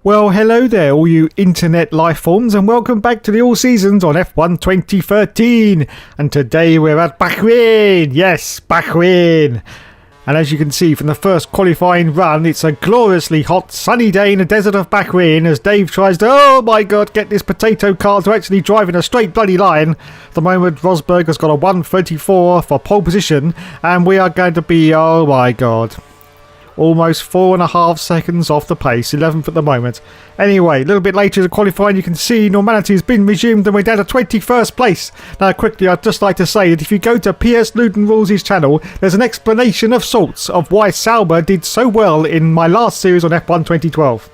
Well, hello there, all you internet life forms, and welcome back to the All Seasons on F1 2013. And today we're at Bahrain. Yes, Bahrain. And as you can see from the first qualifying run, it's a gloriously hot, sunny day in the desert of Bahrain as Dave tries to, oh my god, get this potato car to actually drive in a straight bloody line. At the moment, Rosberg has got a 134 for pole position, and we are going to be, oh my god, almost 4.5 seconds off the pace, 11th at the moment. Anyway, a little bit later in the qualifying, you can see normality has been resumed and we're down to 21st place. Now, quickly, I'd just like to say that if you go to P.S. Luton Rules' channel, there's an explanation of sorts of why Sauber did so well in my last series on F1 2012.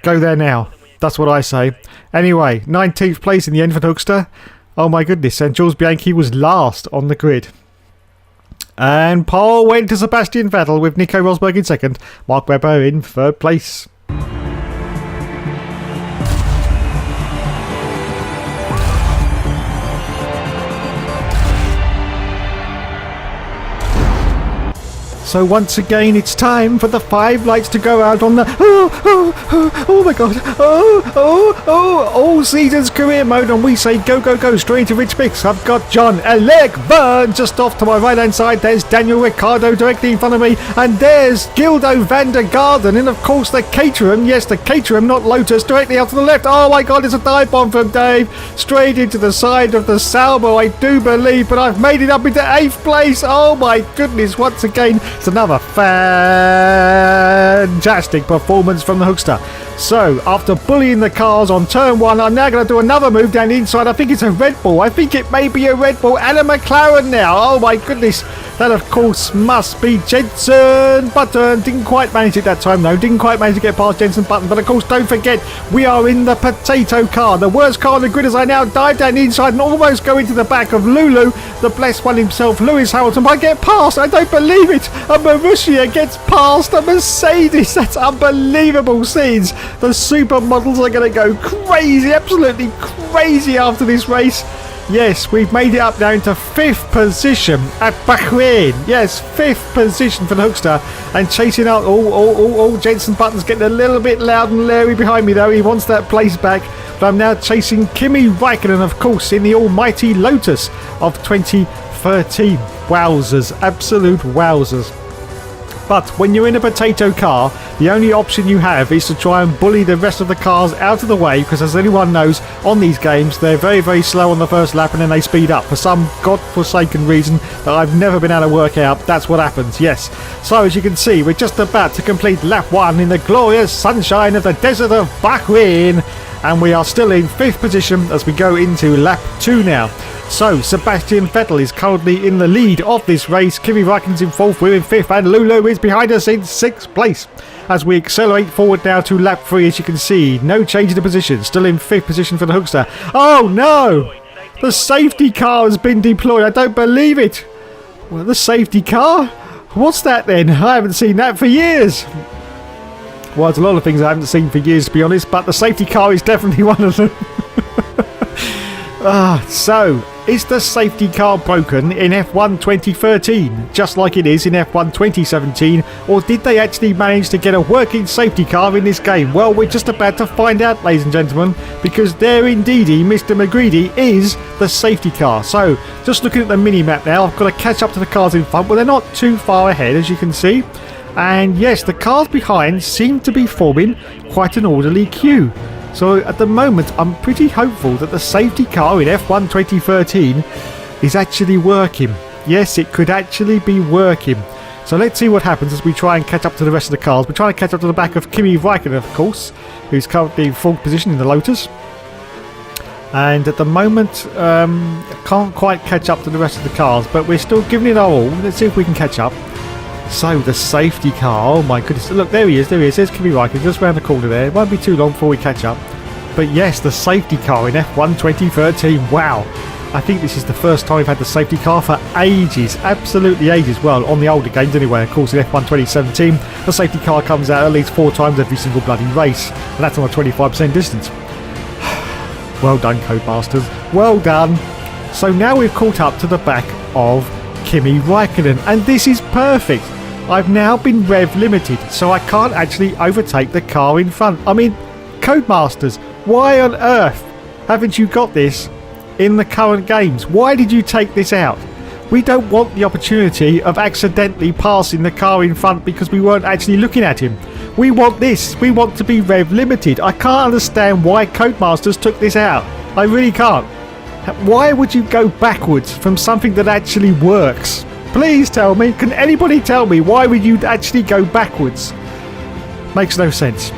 Go there now. That's what I say. Anyway, 19th place in the end for Hookster. Oh my goodness, and Jules Bianchi was last on the grid. And pole went to Sebastian Vettel with Nico Rosberg in second, Mark Webber in third place. So once again, it's time for the 5 lights to go out on the oh my god, all seasons career mode, and we say go go go straight to Rich Mix. I've got John Alec Byrne just off to my right hand side. There's Daniel Ricciardo directly in front of me, and there's Gildo van der Garden, and of course the Caterham, yes the Caterham, not Lotus, directly out to the left. Oh my god, it's a dive bomb from Dave straight into the side of the Sauber, I do believe, but I've made it up into 8th place. Oh my goodness, once again it's another fantastic performance from the Hookster. So, after bullying the cars on turn 1, I'm now going to do another move down the inside. I think it's a Red Bull. I think it may be a Red Bull and a McLaren now. Oh my goodness. That, of course, must be Jenson Button. Didn't quite manage it that time, though. Didn't quite manage to get past Jenson Button. But, of course, don't forget, we are in the potato car. The worst car on the grid as I now dive down the inside and almost go into the back of Lulu, the blessed one himself, Lewis Hamilton. But I get past. I don't believe it. A Marussia gets past a Mercedes. That's unbelievable scenes. The supermodels are going to go crazy, absolutely crazy after this race. Yes, we've made it up now into 5th position at Bahrain. Yes, 5th position for the Hookster. And chasing out, Jenson Button's getting a little bit loud and leery behind me though. He wants that place back. But I'm now chasing Kimi Raikkonen, of course, in the almighty Lotus of 2013. Wowzers, absolute wowzers. But when you're in a potato car, the only option you have is to try and bully the rest of the cars out of the way, because as anyone knows, on these games, they're very, very slow on the first lap and then they speed up. For some godforsaken reason that I've never been able to work out, that's what happens, yes. So as you can see, we're just about to complete lap 1 in the glorious sunshine of the desert of Bahrain. And we are still in 5th position as we go into lap 2 now. So, Sebastian Vettel is currently in the lead of this race. Kimi Raikkonen's in 4th, we're in 5th, and Lulu is behind us in 6th place. As we accelerate forward now to lap 3, as you can see, no change in the position. Still in 5th position for the Hookster. Oh no! The safety car has been deployed. I don't believe it. Well, the safety car? What's that then? I haven't seen that for years. Well, there's a lot of things I haven't seen for years, to be honest, but the safety car is definitely one of them. So, is the safety car broken in F1 2013, just like it is in F1 2017, or did they actually manage to get a working safety car in this game? Well, we're just about to find out, ladies and gentlemen, because there indeedy, Mr. McGreedy is the safety car. So, just looking at the mini-map now, I've got to catch up to the cars in front, but they're not too far ahead, as you can see. And yes, the cars behind seem to be forming quite an orderly queue. So at the moment, I'm pretty hopeful that the safety car in F1 2013 is actually working. Yes, it could actually be working. So let's see what happens as we try and catch up to the rest of the cars. We're trying to catch up to the back of Kimi Raikkonen, of course, who's currently in 4th position in the Lotus. And at the moment, can't quite catch up to the rest of the cars, but we're still giving it our all. Let's see if we can catch up. So, the safety car, oh my goodness, look, there he is, there's Kimi Raikkonen, just round the corner there. It won't be too long before we catch up. But yes, the safety car in F1 2013, wow. I think this is the first time we've had the safety car for ages, absolutely ages. Well, on the older games anyway, of course in F1 2017, the safety car comes out at least 4 times every single bloody race. And that's on a 25% distance. Well done, Codemasters, well done. So now we've caught up to the back of Kimi Raikkonen, and this is perfect. I've now been rev limited, so I can't actually overtake the car in front. I mean, Codemasters, why on earth haven't you got this in the current games? Why did you take this out? We don't want the opportunity of accidentally passing the car in front because we weren't actually looking at him. We want this. We want to be rev limited. I can't understand why Codemasters took this out. I really can't. Why would you go backwards from something that actually works? Please tell me. Can anybody tell me why would you actually go backwards? Makes no sense.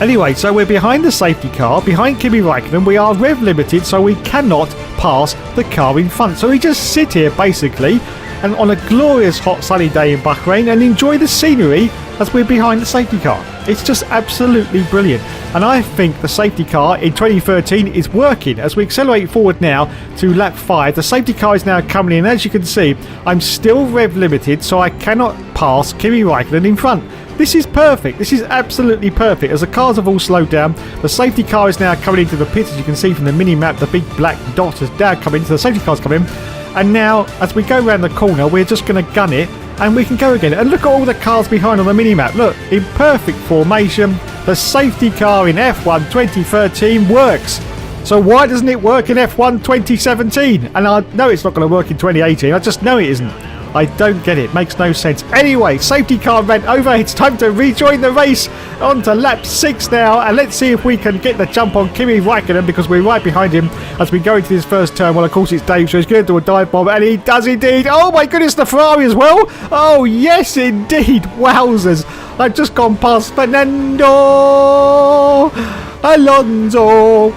Anyway, so we're behind the safety car, behind Kimi Raikkonen. We are rev limited, so we cannot pass the car in front. So we just sit here basically and on a glorious hot sunny day in Bahrain and enjoy the scenery as we're behind the safety car. It's just absolutely brilliant. And I think the safety car in 2013 is working. As we accelerate forward now to lap 5, the safety car is now coming in. As you can see, I'm still rev limited, so I cannot pass Kimi Raikkonen in front. This is perfect. This is absolutely perfect. As the cars have all slowed down, the safety car is now coming into the pits. As you can see from the mini-map, the big black dot has now come in, so the safety car's come in. And now, as we go around the corner, we're just going to gun it, and we can go again. And look at all the cars behind on the mini-map. Look, in perfect formation, the safety car in F1 2013 works. So why doesn't it work in F1 2017? And I know it's not going to work in 2018. I just know it isn't. I don't get it. Makes no sense. Anyway, safety car ran over. It's time to rejoin the race. On to lap 6 now. And let's see if we can get the jump on Kimi Raikkonen because we're right behind him as we go into this first turn. Well, of course, it's Dave, so he's going to do a dive bomb. And he does indeed. Oh, my goodness, the Ferrari as well. Oh, yes, indeed. Wowzers. I've just gone past Fernando Alonso.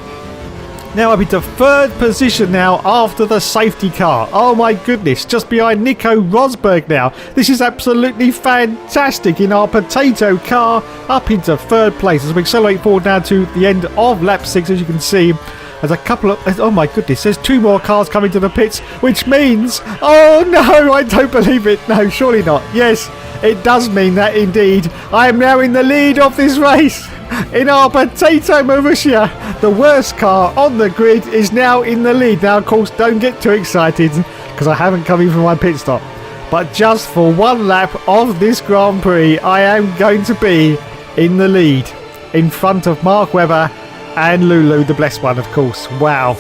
Now I'm into third position now after the safety car. Oh my goodness, just behind Nico Rosberg now. This is absolutely fantastic in our potato car up into third place as we accelerate forward now to the end of lap 6. As you can see, there's a couple of... Oh my goodness, there's 2 more cars coming to the pits, which means... Oh no, I don't believe it. No, surely not. Yes, it does mean that indeed. I am now in the lead of this race. In our potato Marussia, the worst car on the grid is now in the lead. Now, of course, don't get too excited because I haven't come in for my pit stop. But just for one lap of this Grand Prix, I am going to be in the lead in front of Mark Webber and Lulu, the blessed one, of course. Wow.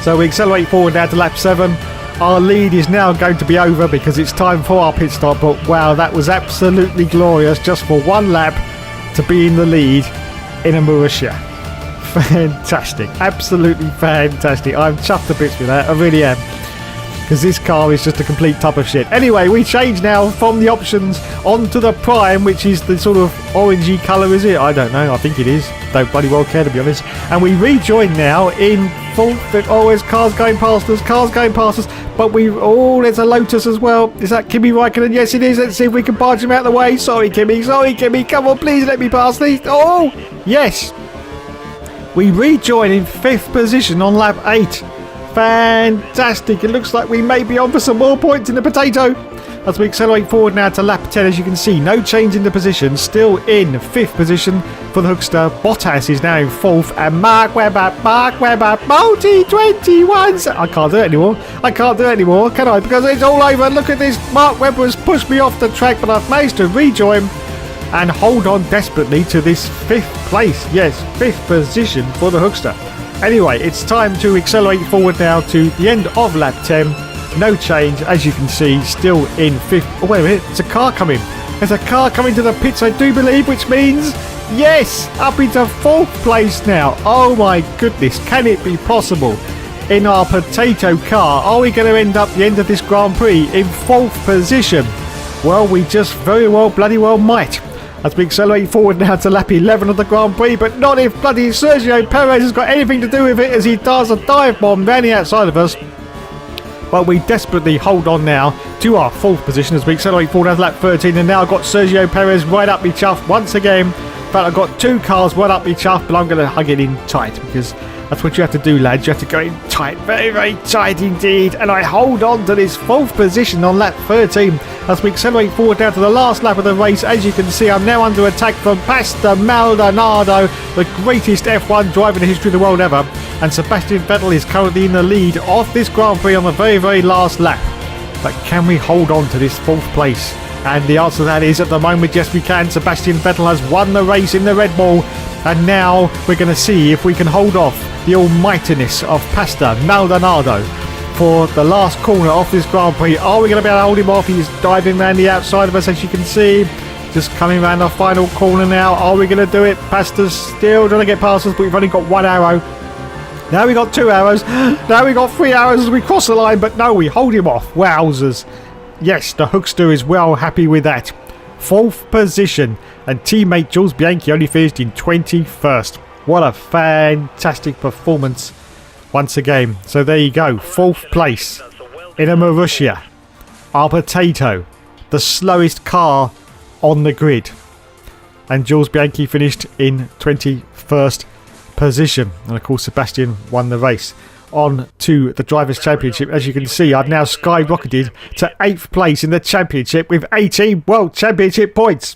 So we accelerate forward now to lap 7. Our lead is now going to be over because it's time for our pit stop. But wow, that was absolutely glorious just for one lap to be in the lead in a Marussia. Fantastic. Absolutely fantastic. I'm chuffed to bits with that. I really am. Because this car is just a complete tub of shit. Anyway, we change now from the options onto the Prime, which is the sort of orangey colour, is it? I don't know. I think it is. Don't bloody well care, to be honest. And we rejoin now in full... Oh, there's cars going past us. Cars going past us. But we... Oh, there's a Lotus as well. Is that Kimi Raikkonen? Yes, it is. Let's see if we can barge him out of the way. Sorry, Kimi. Sorry, Kimi. Come on, please let me pass these. Oh, yes. We rejoin in 5th position on lap 8. Fantastic. It looks like we may be on for some more points in the potato. As we accelerate forward now to lap 10, as you can see, no change in the position. Still in 5th position for the Hookster. Bottas is now in 4th. And Mark Webber, multi-21. I can't do it anymore. I can't do it anymore, can I? Because it's all over. Look at this. Mark Webber has pushed me off the track, but I've managed to rejoin and hold on desperately to this 5th place. Yes, 5th position for the Hookster. Anyway, it's time to accelerate forward now to the end of lap 10. No change, as you can see, still in 5th. Oh, wait a minute, there's a car coming. There's a car coming to the pits, I do believe, which means, yes, up into 4th place now. Oh my goodness, can it be possible? In our potato car, are we going to end up the end of this Grand Prix in 4th position? Well, we just very well, bloody well might. As we accelerate forward now to lap 11 of the Grand Prix, but not if bloody Sergio Perez has got anything to do with it as he does a dive bomb round the outside of us. But we desperately hold on now to our 4th position as we accelerate forward to lap 13, and now I've got Sergio Perez right up me chuff once again. In fact, I've got 2 cars right up me chuff, but I'm going to hug it in tight because that's what you have to do, lads. You have to go in tight, very, very tight indeed. And I hold on to this 4th position on lap 13 as we accelerate forward down to the last lap of the race. As you can see, I'm now under attack from Pastor Maldonado, the greatest F1 driver in the history of the world ever. And Sebastian Vettel is currently in the lead of this Grand Prix on the very, very last lap. But can we hold on to this 4th place And the answer to that is at the moment, yes we can. Sebastian Vettel has won the race in the Red Bull. And now we're going to see if we can hold off the almightiness of Pastor Maldonado for the last corner of this Grand Prix. Are we going to be able to hold him off? He's diving around the outside of us, as you can see. Just coming around the final corner now. Are we going to do it? Pastor's still trying to get past us, but we've only got 1 arrow. Now we got 2 arrows. Now we got 3 arrows as we cross the line, but no, we hold him off. Wowzers. Yes, the Hookster is well happy with that. 4th position, and teammate Jules Bianchi only finished in 21st. What a fantastic performance once again. So there you go, 4th place in a Marussia. Our potato, the slowest car on the grid. And Jules Bianchi finished in 21st position. And of course Sebastian won the race. On to the Drivers' Championship. As you can see, I've now skyrocketed to 8th place in the championship with 18 World Championship points.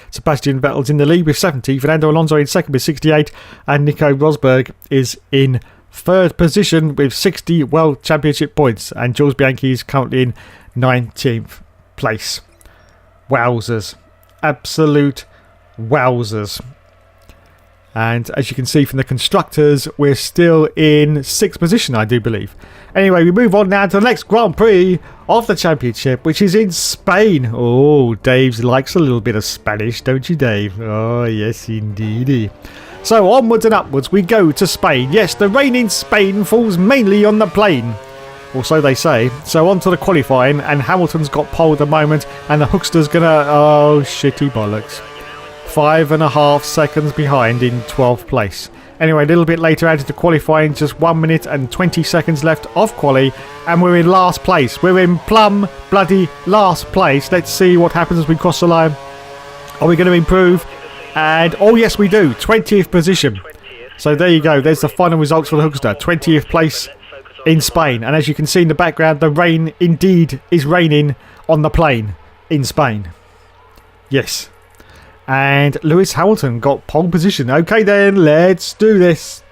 Sebastian Vettel's in the lead with 70, Fernando Alonso in 2nd with 68, and Nico Rosberg is in 3rd position with 60 World Championship points, and Jules Bianchi is currently in 19th place. Wowzers. Absolute wowzers. And as you can see from the constructors, we're still in 6th position, I do believe. Anyway, we move on now to the next Grand Prix of the championship, which is in Spain. Oh, Dave likes a little bit of Spanish, don't you, Dave? Oh, yes, indeedy. So onwards and upwards we go to Spain. Yes, the rain in Spain falls mainly on the plain. Or so they say. So on to the qualifying, and Hamilton's got pole at the moment, and the Hookster's gonna... Oh, shitty bollocks. 5.5 seconds behind in 12th place. Anyway, a little bit later out into qualifying, just 1 minute and 20 seconds left of quali, and we're in last place. We're in plumb bloody last place. Let's see what happens as we cross the line. Are we going to improve? And oh yes we do, 20th position. So there you go, there's the final results for the Hookster. 20th place in Spain, and as you can see in the background, the rain indeed is raining on the plain in Spain. Yes. And Lewis Hamilton got pole position. Okay then, let's do this.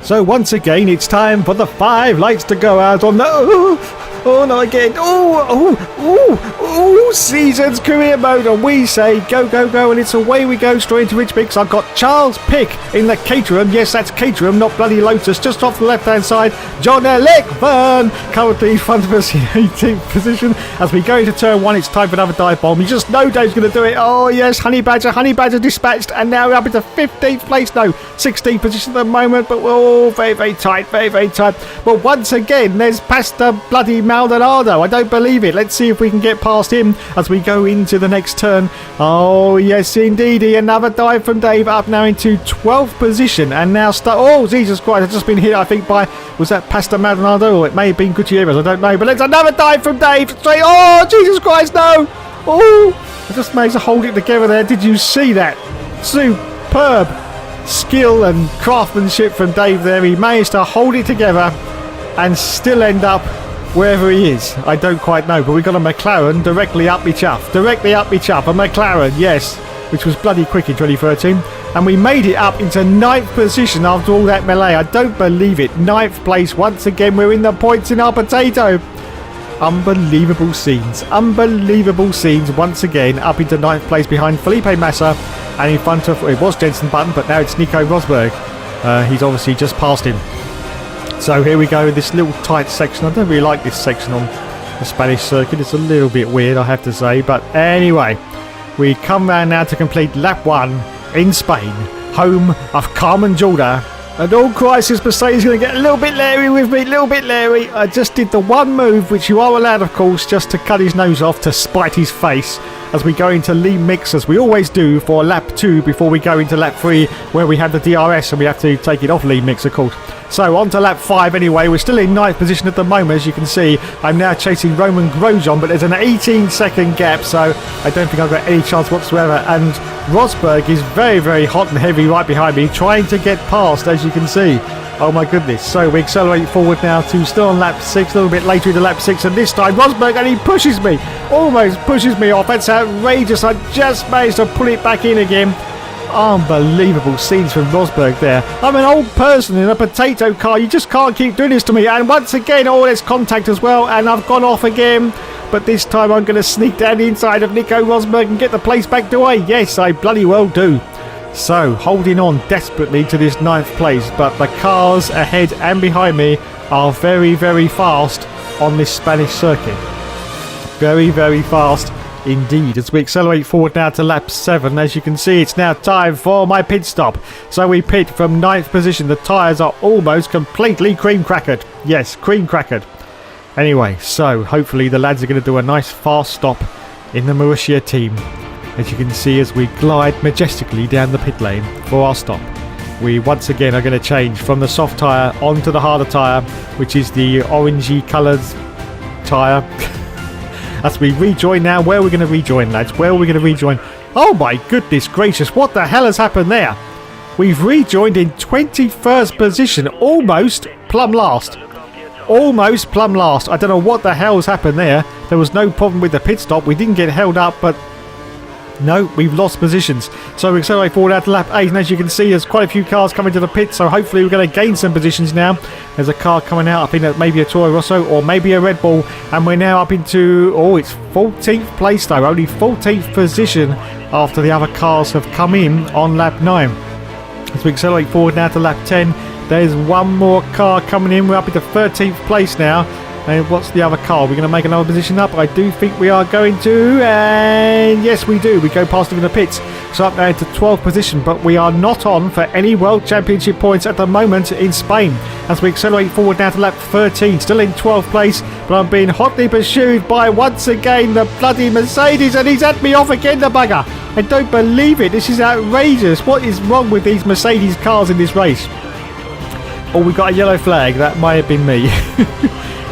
So once again, it's time for the 5 lights to go out on the... Oh, not again. Seasons career mode. And we say go, go, go. And it's away we go straight into Rich Picks. I've got Charles Pick in the Caterham. Yes, that's Caterham, not bloody Lotus. Just off the left-hand side. John Elickburn currently in front of us in 18th position. As we go into turn 1, it's time for another dive bomb. You just know Dave's going to do it. Oh, yes, Honey Badger dispatched. And now we're up into 15th place. No, 16th position at the moment. But we're all very, very tight. Very, very tight. But once again, there's Pastor bloody Maldonado. I don't believe it. Let's see if we can get past him as we go into the next turn. Oh yes indeed, another dive from Dave, up now into 12th position, and now oh Jesus Christ, I've just been hit I think by, was that Pastor Maldonado, or it may have been Gutierrez, I don't know, but it's another dive from Dave straight. Oh Jesus Christ, no. Oh, I just managed to hold it together there. Did you see that? Superb skill and craftsmanship from Dave there. He managed to hold it together and still end up wherever he is. I don't quite know, but we got a McLaren directly up me chuff. Directly up me chuff. A McLaren, yes, which was bloody quick in 2013. And we made it up into 9th position after all that melee. I don't believe it. 9th place. Once again, we're in the points in our potato. Unbelievable scenes. Unbelievable scenes. Once again, up into 9th place behind Felipe Massa. And in front of, it was Jenson Button, but now it's Nico Rosberg. He's obviously just passed him. So here we go in this little tight section. I don't really like this section on the Spanish circuit. It's a little bit weird, I have to say. But anyway, we come round now to complete lap 1 in Spain, home of Carmen Jorda. And all crisis, Mercedes going to get a little bit leery with me, a little bit leery. I just did the one move, which you are allowed, of course, just to cut his nose off to spite his face, as we go into lean mix, as we always do for lap 2 before we go into lap 3, where we have the DRS and we have to take it off lean mix, of course. So on to lap 5 anyway. We're still in 9th position at the moment, as you can see. I'm now chasing Roman Grosjean, but there's an 18-second gap, so I don't think I've got any chance whatsoever. And Rosberg is very, very hot and heavy right behind me, trying to get past, as you can see. Oh my goodness. So we accelerate forward now to still on lap 6, a little bit later into lap 6, and this time Rosberg, and he pushes me, almost pushes me off. That's outrageous. I just managed to pull it back in again. Unbelievable scenes from Rosberg there. I'm an old person in a potato car. You just can't keep doing this to me. And once again, all this contact as well. And I've gone off again. But this time I'm going to sneak down the inside of Nico Rosberg and get the place back away. Yes, I bloody well do. So, holding on desperately to this 9th place. But the cars ahead and behind me are very, very fast on this Spanish circuit. Very, very fast indeed. As we accelerate forward now to lap 7, as you can see, it's now time for my pit stop. So we pit from 9th position. The tyres are almost completely cream crackered. Yes, cream crackered. Anyway, so hopefully the lads are going to do a nice fast stop in the Marussia team. As you can see, as we glide majestically down the pit lane for our stop, we once again are going to change from the soft tyre onto the harder tyre, which is the orangey coloured tyre. As we rejoin now, where are we going to rejoin, lads? Where are we going to rejoin? Oh my goodness gracious, what the hell has happened there? We've rejoined in 21st position, almost plumb last. Almost plumb last. I don't know what the hell's happened there. There was no problem with the pit stop. We didn't get held up, but no, we've lost positions. So we accelerate forward out to lap 8, and as you can see, there's quite a few cars coming to the pit, so hopefully we're going to gain some positions now. There's a car coming out. I think that maybe a Toro Rosso or maybe a Red Bull, and we're now up into, it's 14th place though, only 14th position after the other cars have come in on lap 9. As we accelerate forward now to lap 10, there's one more car coming in. We're up into 13th place now. And what's the other car? We're going to make another position up. I do think we are going to. And yes, we do. We go past them in the pits. So up now into 12th position. But we are not on for any World Championship points at the moment in Spain. As we accelerate forward now to lap 13. Still in 12th place. But I'm being hotly pursued by, once again, the bloody Mercedes. And he's had me off again, the bugger. I don't believe it. This is outrageous. What is wrong with these Mercedes cars in this race? Oh, we got a yellow flag. That might have been me.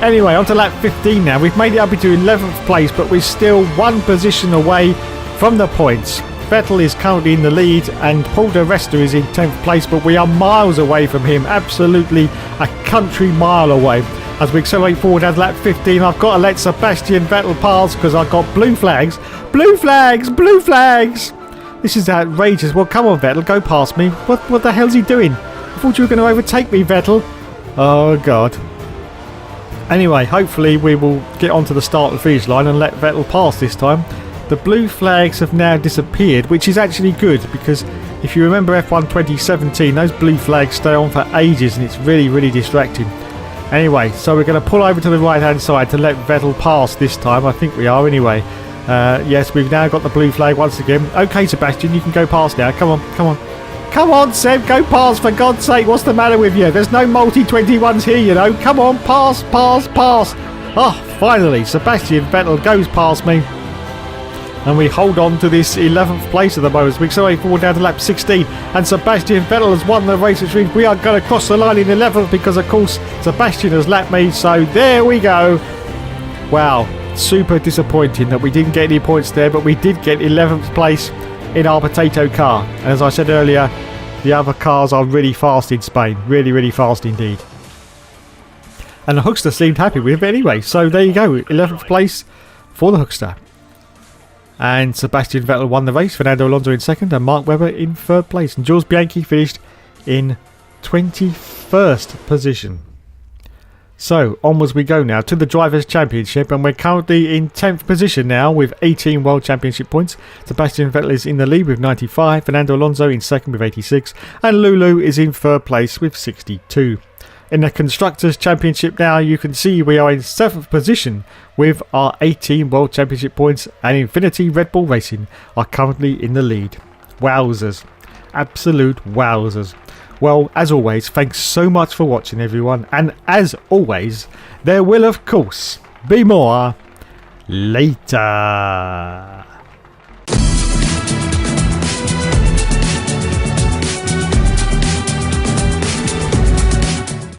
Anyway, on to lap 15 now. We've made it up into 11th place, but we're still one position away from the points. Vettel is currently in the lead, and Paul di Resta is in 10th place, but we are miles away from him. Absolutely a country mile away. As we accelerate forward at lap 15, I've got to let Sebastian Vettel pass because I've got blue flags. Blue flags! Blue flags! This is outrageous. Well, come on, Vettel, go past me. What the hell's he doing? I thought you were going to overtake me, Vettel. Oh, God. Anyway, hopefully we will get onto the start and finish line and let Vettel pass this time. The blue flags have now disappeared, which is actually good because if you remember F1 2017, those blue flags stay on for ages and it's really, really distracting. Anyway, so we're going to pull over to the right hand side to let Vettel pass this time. I think we are anyway. Yes, we've now got the blue flag once again. Okay, Sebastian, you can go past now. Come on, come on. Come on, Seb, go past, for God's sake. What's the matter with you? There's no multi-21s here, you know. Come on, pass, pass, pass. Oh, finally, Sebastian Vettel goes past me. And we hold on to this 11th place at the moment. We accelerate forward down to lap 16. And Sebastian Vettel has won the race, which means we are going to cross the line in 11th because, of course, Sebastian has lapped me. So there we go. Wow, super disappointing that we didn't get any points there, but we did get 11th place in our potato car. And as I said earlier, the other cars are really fast in Spain. Really, really fast indeed. And the Hookster seemed happy with it anyway. So there you go. 11th place for the Hookster. And Sebastian Vettel won the race. Fernando Alonso in second and Mark Webber in third place. And Jules Bianchi finished in 21st position. So, onwards we go now to the Drivers' Championship, and we're currently in 10th position now with 18 World Championship points. Sebastian Vettel is in the lead with 95, Fernando Alonso in second with 86, and Lulu is in third place with 62. In the Constructors' Championship now, you can see we are in 7th position with our 18 World Championship points, and Infinity Red Bull Racing are currently in the lead. Wowzers. Absolute wowzers. Well, as always, thanks so much for watching, everyone. And as always, there will, of course, be more later.